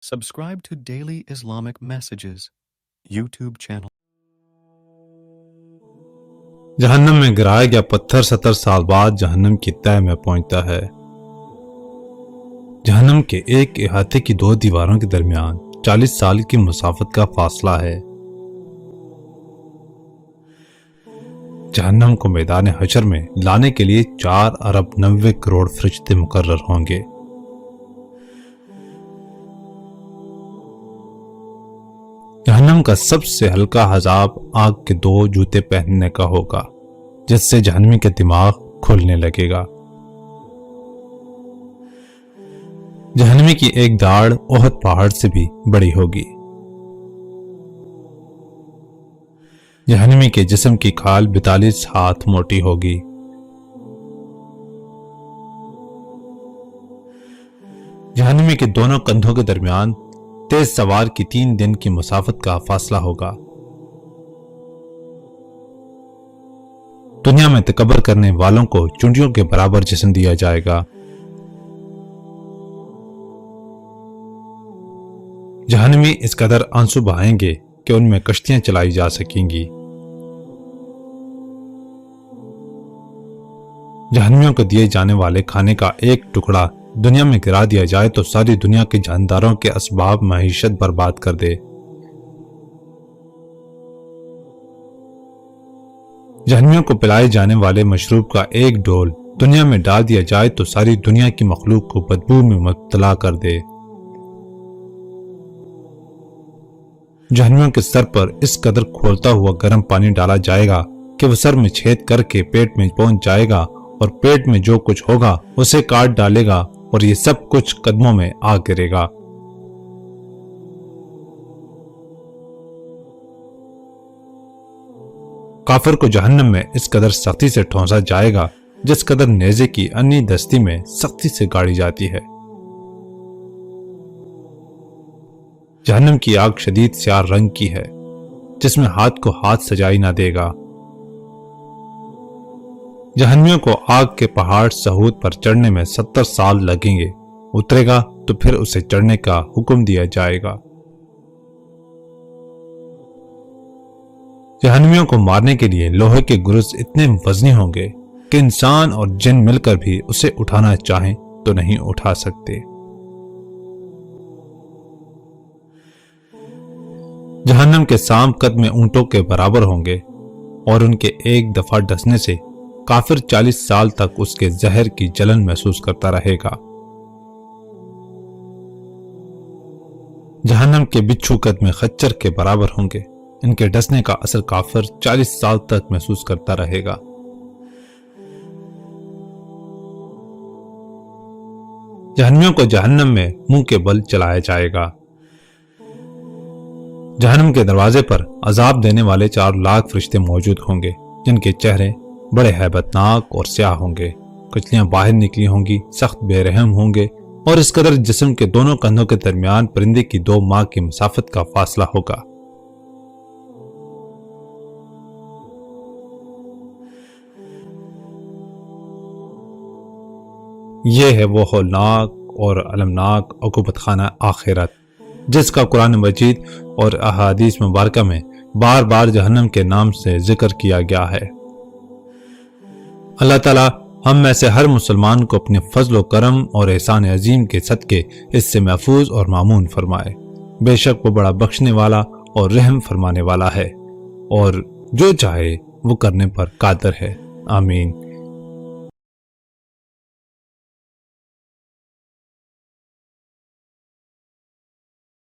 Subscribe to Daily Islamic Messages YouTube channel. जहन्नम में गिराया गया पत्थर 70 साल बाद जहन्नम की तह में पहुंचता है। जहन्नम के एक इहाते की दो दीवारों के दरमियान 40 साल की मुसाफत का फासला है। जहन्नम को मैदान हशर में लाने के लिए 4 अरब 90 करोड़ फरिश्ते मुकर्रर होंगे। जहन्नम का सबसे हल्का अज़ाब आग के 2 जूते पहनने का होगा, जिससे जहन्नमी के दिमाग खुलने लगेगा। जहन्नमी की एक दाढ़ ओहद पहाड़ से भी बड़ी होगी। जहन्नमी के जिस्म की खाल 42 हाथ मोटी होगी। जहन्नमी के दोनों कंधों के दरमियान तेज सवार की 3 दिन की मुसाफत का फासला होगा। दुनिया में तकब्बर करने वालों को चुंडियों के बराबर जिस्म दिया जाएगा। जहन्नमी इस कदर आंसू बहाएंगे कि उनमें कश्तियां चलाई जा सकेंगी। जहन्नमियों को दिए जाने वाले खाने का एक टुकड़ा दुनिया में गिरा दिया जाए तो सारी दुनिया के जानदारों के असबाब मईशत बर्बाद कर दे। जहन्नमियों को पिलाए जाने वाले मशरूब का एक डोल दुनिया में डाल दिया जाए तो सारी दुनिया की मखलूक को बदबू में मुब्तला कर दे। जहन्नमियों के सर पर इस कदर खोलता हुआ गर्म पानी डाला जाएगा कि वह सर में छेद करके पेट में पहुंच जाएगा और पेट में जो कुछ होगा उसे काट डालेगा और ये सब कुछ कदमों में आ गिरेगा। काफिर को जहन्नम में इस कदर सख्ती से ठोंसा जाएगा जिस कदर नेज़े की अन्नी दस्ती में सख्ती से गाड़ी जाती है। जहन्नम की आग शदीद स्याह रंग की है, जिसमें हाथ को हाथ सजाई ना देगा। जहन्नमियों को आग के पहाड़ सहूद पर चढ़ने में 70 साल लगेंगे। उतरेगा तो फिर उसे चढ़ने का हुक्म दिया जाएगा। जहन्नमियों को मारने के लिए लोहे के गुरुज इतने वजनी होंगे कि इंसान और जिन मिलकर भी उसे उठाना चाहें तो नहीं उठा सकते। जहन्नम के सांप कद में ऊंटों के बराबर होंगे और उनके एक दफा डसने से काफिर 40 साल तक उसके जहर की जलन महसूस करता रहेगा। जहन्नम के बिच्छू कद में खच्चर के बराबर होंगे। इनके डसने का असर काफिर 40 साल तक महसूस करता रहेगा। जहन्नमियों को जहन्नम में मुंह के बल चलाया जाएगा। जहन्नम के दरवाजे पर अजाब देने वाले 4 लाख फरिश्ते मौजूद होंगे, जिनके चेहरे बड़े हैबतनाक और स्याह होंगे। कचलियां बाहर निकली होंगी, सख्त बेरहम होंगे और इस कदर जिस्म के दोनों कंधों के दरमियान परिंदे की 2 माह की मुसाफत का फासला होगा। यह है वो हौलनाक और अलमनाक अक़ूबत खाना आखिरत, जिसका कुरान मजीद और अहादीस मुबारका में बार बार जहन्नम के नाम से जिक्र किया गया है। अल्लाह ताला हम में से हर मुसलमान को अपने फजल व करम और एहसान अजीम के सदके इससे महफूज और मामून फरमाए। बेशक वो बड़ा बख्शने वाला और रहम फरमाने वाला है और जो चाहे वो करने पर कादर है। आमीन।